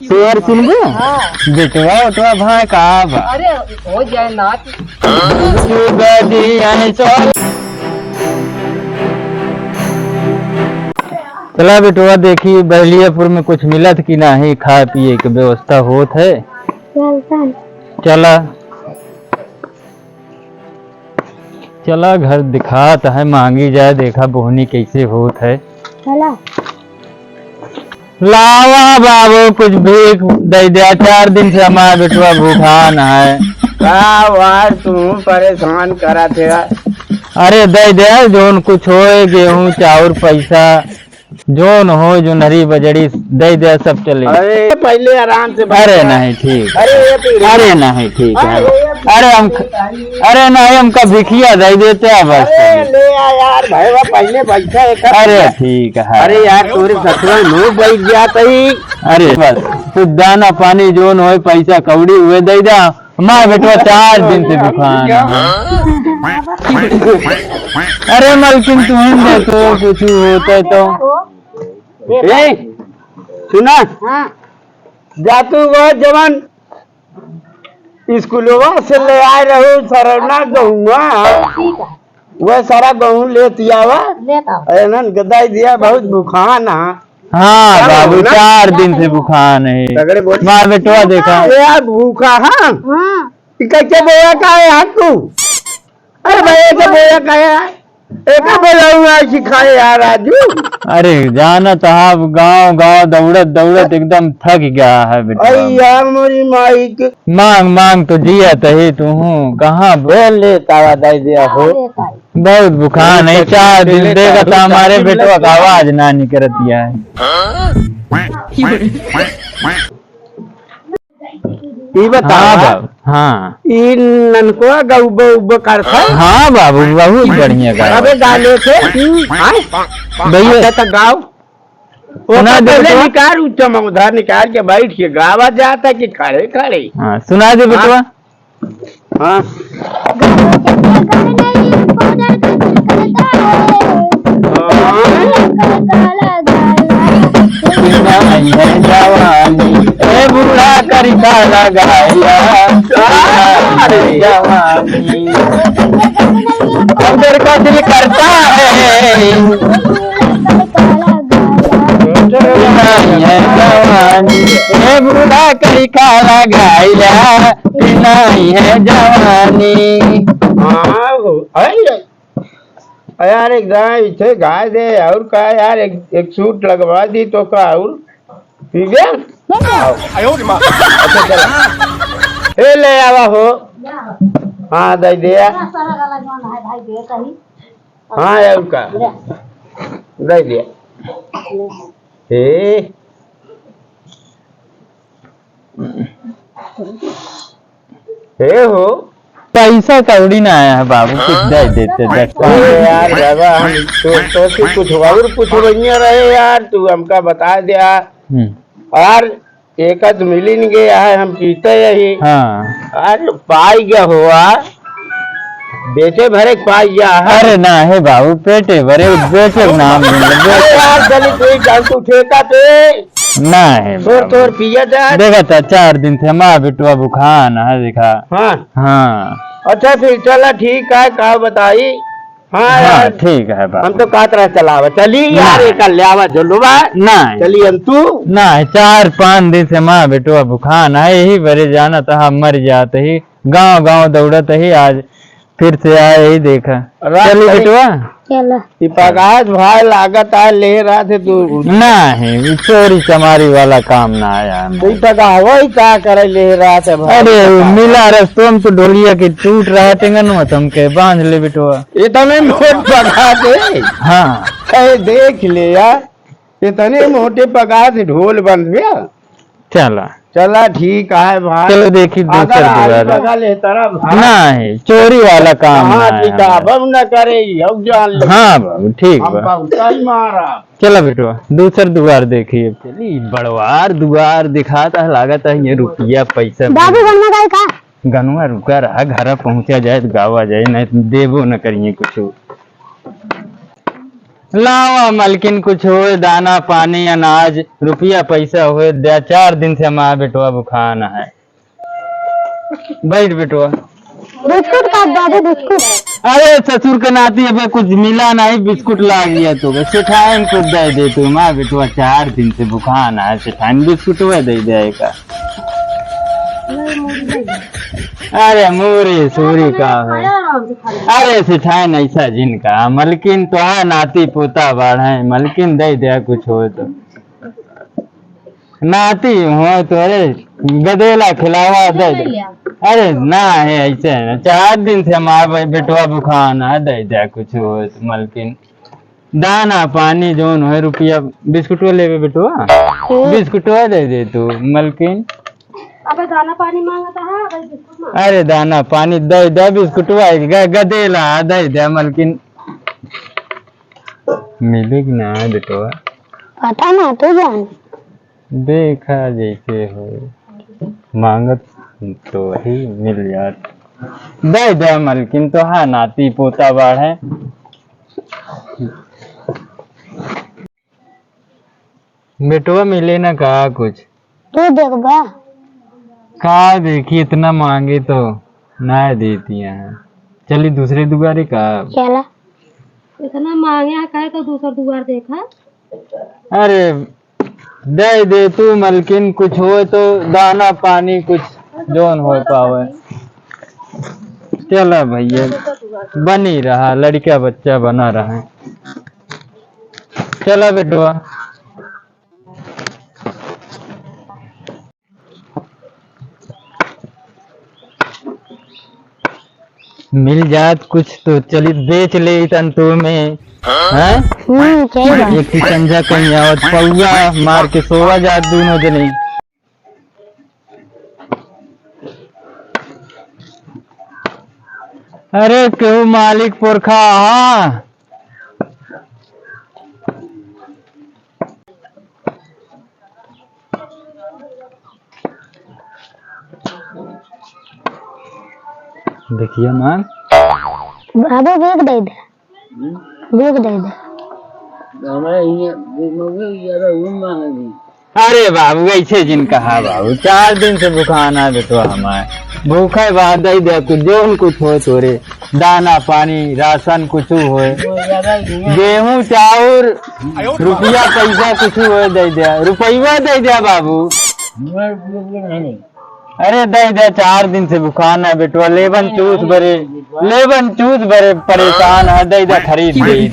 शेर सुनबो। हाँ। बेटवा उठवा भाई का बा। अरे हो जाए नाच। चला बेटवा देखी बहलियापुर में कुछ मिलत कि नहीं, खाए पिए के व्यवस्था होत है। चला चला घर दिखात है, मांगी जाए देखा बोहनी कैसे होत है। चला लावा बाबू कुछ भीख दे दिया, 4 दिन से हमारा बेटवा भूखान है। वार तू परेशान करा थे। अरे दे दे जोन कुछ हो, गेहूं चाउर पैसा जोन हो, जो नरी बजड़ी दे दे सब चले। अरे पहले आराम से। अरे नहीं ठीक, अरे नहीं ठीक है। अरे नहीं हमका भिखिया दे देते हैं बस। ले आ यार भाई पहले पैसा एक। अरे ठीक है। अरे यार तोरे ससुर मुँह बैठ गया तही। अरे बस कुछ दाना पानी जोन हो, पैसा कौड़ी हुए दे दा। हमारा बेटवा 4 दिन से दुकान। अरे मलकिन तू दे तो कुछ होता तो। सुना जा तू वो जवान स्कूलवा से ले आए रहू सरवना गहुआ, वह सारा गहूँ लेती आवा। गदाई दिया बहुत भूखान। हाँ बाबू 4 दिन से बुखार है। माँ बेटवा देखा यार भूखा। हाँ कैसे बोया का है हाथ तू। अरे भैया के बोया का है एक बोला सिखाए यार राजू। अरे जाना तो आप गाँव गाँव दौड़त दौड़त एकदम थक गया है बेटा। यार मेरी माई के मांग मांग तो जिया तही तू कहाँ बोल ले तावा दे दिया हो। बहुत बुखार नहीं, 4 दिन देगा तो हमारे बेटवा का आवाज ना निकल दिया है। ये बता बाबू। हाँ इन ननको गौब उब करता। हाँ बाबू बहुत बढ़िया गाँव। अबे गाले थे भैया तक गाँव सुना दे बेटवा। निकाल उच्चम उधर निकाल के बैठ के गावा जाता कि खड़े खड़े। हाँ सुना दे बेटवा। हाँ जवानी ए बूढ़ा करिका लगाया जवानी अंदर का दिल करता है जवानी ए बूढ़ा करिका लगाया नहीं है जवानी। यार एक इसे गाय दे और का यार एक सूट लगवा दी तो का और ठीक है। अच्छा ले आवा हो। हाँ दे दिया। हाँ यार का दे दिया। हो पैसा कौड़ी ना आया है बाबू, कुछ दे देते 10। यार बाबा हम तो कुछ और कुछ बढ़िया रहे यार, तू हमका बता दिया यार। एक मिली नहीं गया है, हम पीते यही। हाँ अरे पाई गया हुआ बेटे भरे पाई गया है। अरे ना है बाबू पेटे भरे बेटे नाम यार चली कोई जान तू ठेका पे ना है तोर पिया जा। देखा था 4 दिन से हमारा बेटवा बुखान है देखा। हाँ हाँ अच्छा फिर चला ठीक है का बताई। हाँ यार ठीक है बाबू। हम तो का तरह चलावा चली यार एक लियावा झुलवा ना चली हम तू ना 4-5 दिन से हमारा बेटवा बुखान है, यही बड़े जाना था मर जाते ही गांव गांव दौड़त ही आज फिर से आए ही देखा। चली बेटवा पगाज भाई लागत आ ले रहा थे तू ना है चोरी चमारी वाला काम ना आया। वही क्या करे ले रहा था भाई। अरे मिला रस्तों में तो ढोलिया की टूट रहा टेंगन में तुम के बांध ले बेटवा। इतने मोटे पगा दे। हाँ देख ले यार इतने मोटे पगा से ढोल बन गया। चला चला ठीक है भाई। चलो देखी दूसर ना है चोरी वाला काम न करे। हाँ बाबू ठीक मारा। चला बेटवा दूसर दुआर देखिए। चली बड़वार दुआर दिखाता है, लागत है ये रुपया पैसा गनुआ रुका रहा, घर पहुंचा जाए तो गावा जाए नहीं देबो न करिए कुछ। लावा मलकिन कुछ हो, दाना पानी अनाज रुपया पैसा हो दे। 4 दिन से हमारा बेटवा बुखाना है। बैठ बेटवा। बिस्कुट का दादी बिस्कुट। अरे ससुर के नाती अब कुछ मिला नहीं, बिस्कुट ला गया तो सेठाइन कुछ दे दे तू। माँ बेटवा 4 दिन से बुखाना है, सेठाइन बिस्कुट वह दे देगा। अरे मूरी सूरी का है। अरे सेठाइन ऐसा जिनका मलकिन तो है, नाती पोता बाढ़ मलकिन दे दे कुछ हो तो। नाती हो तो अरे गदेला खिलावा दे दे। अरे ना है ऐसे है ना, 4 दिन से हमारा बेटवा बुखाना है, दे दे कुछ हो तो मलकिन। दाना पानी जोन है रुपया बिस्कुट ले बेटवा, बिस्कुट दे दे तू मलकिन। अबे दाना पानी मांगता है, अबे बिस्कुट मांग। अरे दाना पानी दे दे, बिस्कुट गदेला दे दे मलकिन। मिलेगी ना बेटवा? पता ना तो जान। देखा जैसे हो, मांगत तो ही मिल जात। दे दे मलकिन तो हाँ, नाती पोता बाढ़ है। बेटवा मिले ना कहा कुछ? तू देख बा। कहा देखी इतना मांगे तो ना देती हैं। चली दूसरे दुआरे का। चला। इतना मांगे कहे तो दूसरा दुआर देखा। अरे दे दे तू मलकिन, कुछ हो तो दाना पानी कुछ जोन हो पावे। चला भैया, बनी रहा लड़का बच्चा बना रहा। चला बेटवा। मिल जात कुछ तो चली बेच ले तंतु में। एक संजा कहीं और पौआ मार के सोवा जात दोनों जने। अरे क्यों मालिक पुरखा। हाँ देखिए मां, बाबू बेग दे दे, बेग दे दे। अरे बाबू ऐसे जिन कहा बाबू, 4 दिन से बुखाना बेटवा हमारे भूखे बाद दे दे कुछ जोन कुछ हो तोरे, दाना पानी राशन कुछ हो, गेहूं चाउर रुपया पैसा कुछ हो दे दे, रुपया दे दे बाबू। अरे दे दे, 4 दिन से बुखाना बेटवा, लेबन चूस बरे परेशान है, दे दे खरीद दे।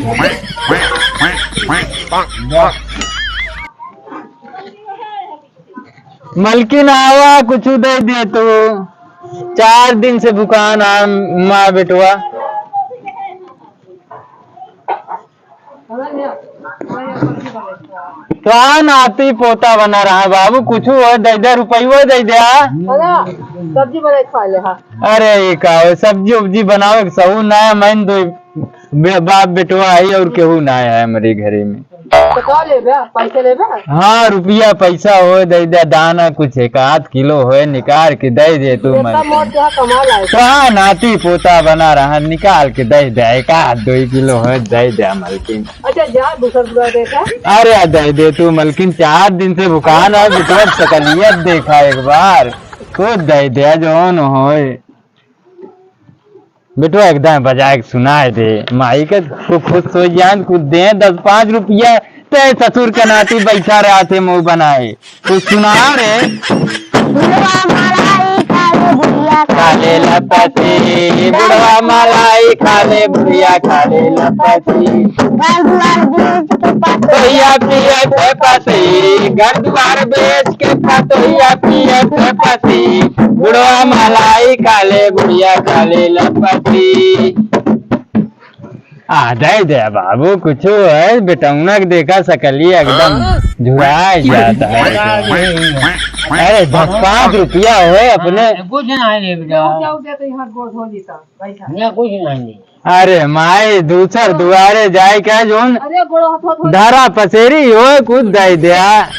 मलकिन आवा कुछ दे दे तो, 4 दिन से बुखाना माँ बेटवा। तो आ नाती पोता बना रहा बाबू, कुछ हो दे दे, रुपया दे दे। सब्जी बना खा ले। हाँ अरे का सब्जी उब्जी बनाओ सहू ना है, मैं दो बाप बेटवा आई और केहू ना है हमारे घरे में। तो का लेबे, पैसे लेबे? हाँ रुपया पैसा हो दे दे, दाना कुछ 1-8 किलो हो निकाल के दे दे तू। मैं तो हाँ नाती पोता बना रहा, निकाल के दे दे, 1-2 किलो हो दे दे मलकिन। अच्छा जा दूसरा दुआ देखा। अरे दे दे तू मलकिन, 4 दिन से बुखार है बेटवा, शकलियत देखा एक बार, खुद दे दे जोन हो बेटवा, एकदम बजाय सुनाए दे माई का खुद सो जान, कुछ दे 10-5 रुपया। ते ससुर के नाती बैठा रहा थे मुंह बनाए, कुछ सुना रे। खाले लपसी बुढ़वा मलाई, खाले बुढ़िया खाले लपसी, पतोहिया पिया थे पति, घर द्वार बेच के पतोहिया पिया थे पति, बुढ़वा मलाई खाले बुढ़िया खाले लपसी। दे दे बाबू, कुछ है बेटौना देखा सकली एकदम झुराए जाता है। अरे 10-5 रुपया हो अपने। कुछ नहीं तो यहाँ गोड़ हो जीता कुछ नहीं। अरे माए दूसर दुआरे जाए क्या जोन धारा पसेरी हो, कुछ दे दिया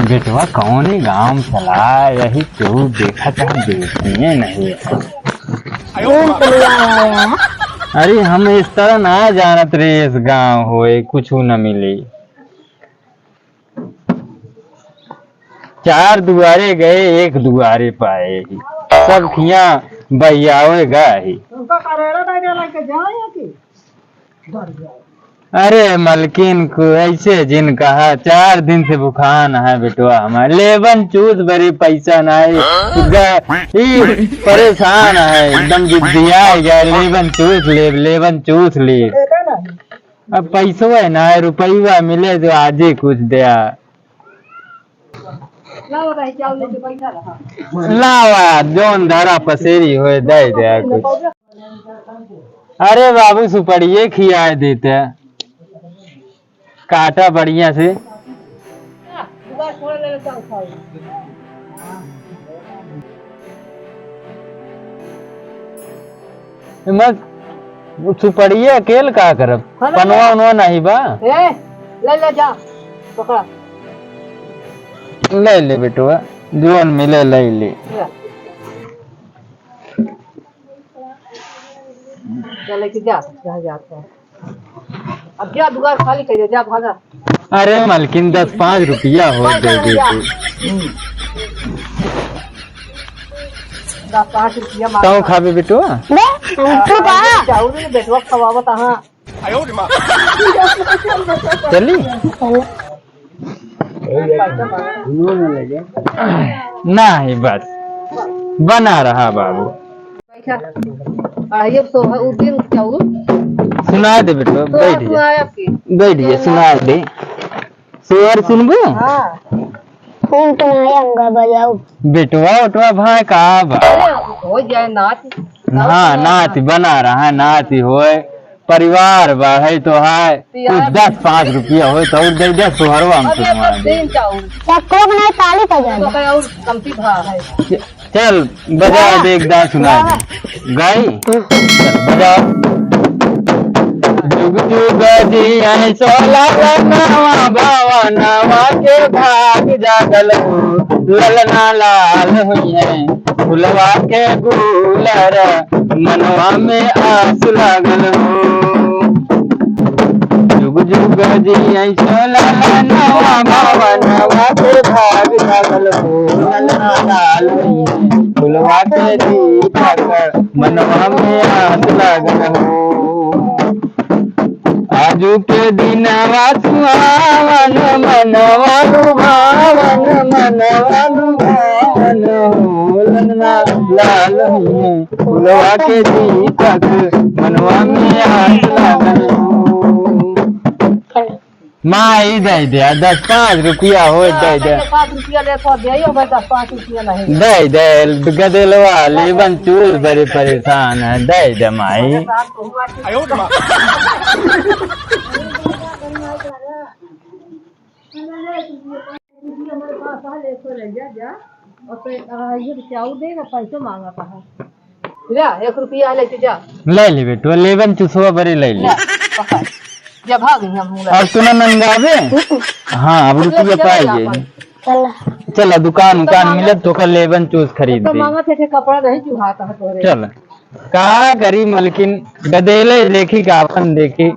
बेटवा। कौन ही गांव चला, यही क्यों देखा था, देखने नहीं है। अरे हम इस तरह ना जानत रे इस गांव होए कुछ न मिले। 4 दुआरे गए 1 दुआरे पाए, सब खिया बहियावे गए। उनका करेड़ा डायरे लेके जाए या कि डर जाए। अरे मलकिन को ऐसे जिन कहा 4 दिन से बुखार है बेटवा हमारे, लेबन चूस बड़े पैसा नहीं परेशान है एकदम जिद्दिया गया, लेबन चूस ले अब पैसो है ना रुपया मिले तो आज ही कुछ दिया लावा जोन धारा पसेरी हो दे दिया कुछ। अरे बाबू सुपड़िए खिया देते काटा बढ़िया से। मत सुपड़िए अकेल का करब, पनवा उनवा नहीं बा। ले जा पकड़ा, ले ले बेटुआ जोन मिले ले ले। चले कि जा जाता है अब जा दुकान खाली कर जा भागा। अरे मलकिन 10-5 रुपया हो दे दे 10-5 रुपया तो खाबे बेटुआ तू का चाउर ने बेटवा खवावत हां चली नहीं बस बना रहा बाबू। ये तो है उस दिन चाउर सुना दे बेटो बैठ जा सुना दे। शेर सुनबू? हाँ फोन तो नहीं आऊंगा बजाओ बेटवा उठवा भाई कहा बा हो जाए नाच। हाँ नाच बना रहा नाच होए परिवार बढ़े तो है कुछ 10-5 रुपया हो तो और दे दे सोहरवा हम तुम्हारा दिन चाउर सबको बनाए ताली बजा तो कहीं और कमती भा है। चल बजा दे एक दांत सुना दे गाई चल बजा। जुग जुग जिया सोला नवा बावा नवा के भाग जागल ललना लाल हुई है फुलवा के गुलर मनवा में आस लागल हो। जुग जुग जिया सोला नवा बावा नवा के भाग जागल हो ललना लाल हुई है फुलवा के दीपक मनवा में आस लागल हो। आजू के दिन सुहावन मनवा लुभावन मनवा लुभावन ललना लाल फुलवा के दीपक मनवा में आस लागल माई दे दे 10-5 रुपया हो दे दे 5 रुपया ले तो दे भाई 10-5 रुपया नहीं दे दे गदेलवा लेबन चूल बड़े परेशान है दे दे माई। पैसे मांगा था 1 रुपया लेके जा ले ले बेटो लेबन चूसवा बड़े ले ले जब भाग गई हम और तू मंगावे। हाँ अब रुपया पाएंगे चल दुकान मिले तो कल लेबन चूस खरीद दे मांगा थे कपड़ा नहीं चुहाता है तोरे चल कहा करी मलकिन गदेले देखी का अपन देखी।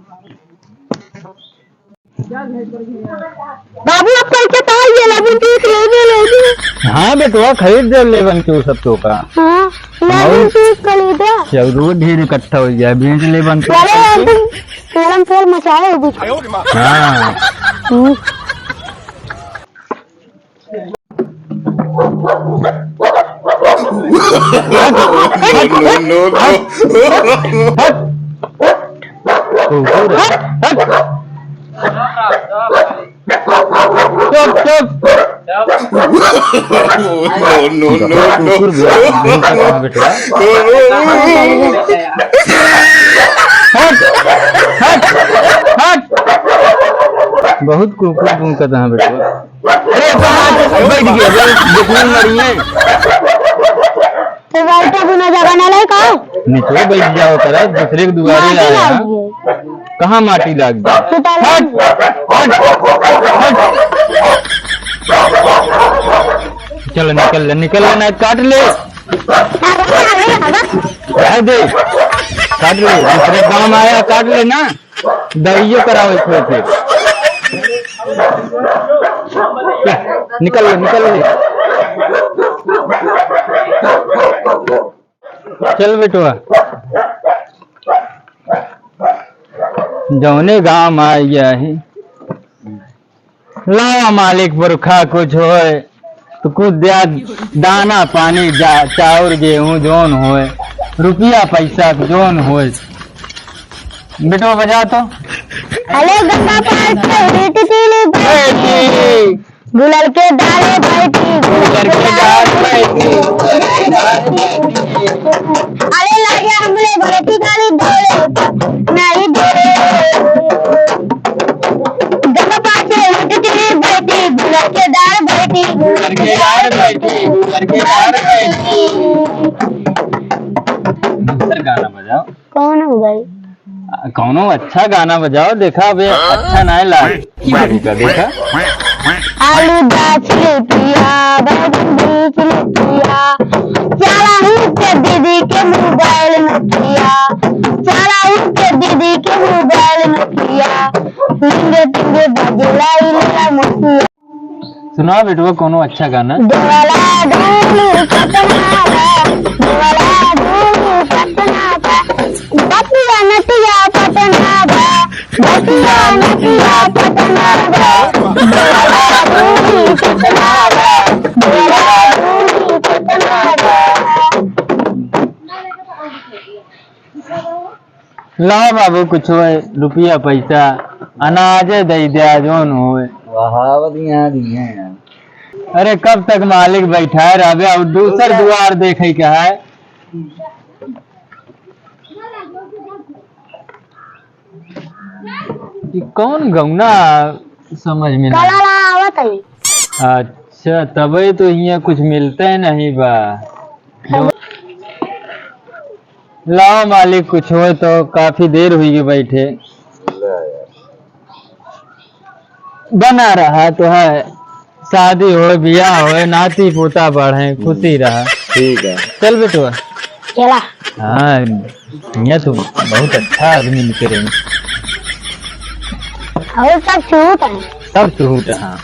बाबू आप कैसे पाएंगे लेबन चूस ले। हाँ बेटवा खरीद दे लेबन चूस सब तो का। हाँ लेबन चूस खरीदे जरूर ढेर इकट्ठा हो जाए बेच लेबन गरम तेल मचाए हो हाँ चुप चुप बहुत कुकुर भूकता है बेटा बैठ गया देखने मरी है तो बैठा बिना जगह ना ले का नीचे बैठ जाओ तरह दूसरे के दुआरे आया कहाँ माटी लग गई। चलो निकल ले ना काट ले दे काट ले, दूसरे गाँव में आया काट ले ना, दवाइयों कराओ इसमें फिर। निकल ले चल बेटुआ। जौने गाँव में आ गया है, लावा मालिक पुरखा कुछ होए तो कुछ दिया, दाना पानी चाउर गेहूं जोन होए, रुपया पैसा जोन होए। बेटो बजा तो। अरे गंगा पार पे बेटी तेरी बैठी, गुलर के डाले बैठी, गुलर के डाले बैठी। अरे लागे हमरे बैठी गाली डोले नहीं डोले। गंगा पार पे बेटी तेरी बैठी, गुलर के डाले बैठी, गुलर के डाले बैठी, गुलर के डाले बैठी। दूसरा गाना बजाओ। कौन हो भाई? कौनो अच्छा गाना बजाओ। देखा बे अच्छा ना लाल बाबू का देखा। आलू दाच लिया, बैगन बीच लिया, चला उनके दीदी के मोबाइल में किया, चला उनके दीदी के मोबाइल में किया, टिंगे टिंगे बाजे लाई ला मुखिया। सुना बेटवा कोनो अच्छा गाना। देवाला डोलू सपना है, देवाला डोलू सपना है, बतिया नतिया पटना है, बतिया नतिया पटना है, देवाला डोलू सपना है, देवाला डोलू सपना है। ला बाबू कुछ होए, रुपया पैसा अनाज दे दिया जोन होए। अरे कब तक मालिक बैठा है रहे, अब दूसर द्वार देखे क्या है। ये कौन गौना समझ में नहीं। कलाला आवत है। अच्छा तभी तो यहाँ कुछ मिलते नहीं बा। लाओ मालिक कुछ हो तो, काफी देर हुई बैठे। बना रहा तो है, शादी हो बियाह हो नाती पोता बढ़े खुशी रहा। ठीक है चल बेटुआ। चला हाँ यहाँ तो बहुत अच्छा आदमी निकले। और सब छूट है। सब छूट। हाँ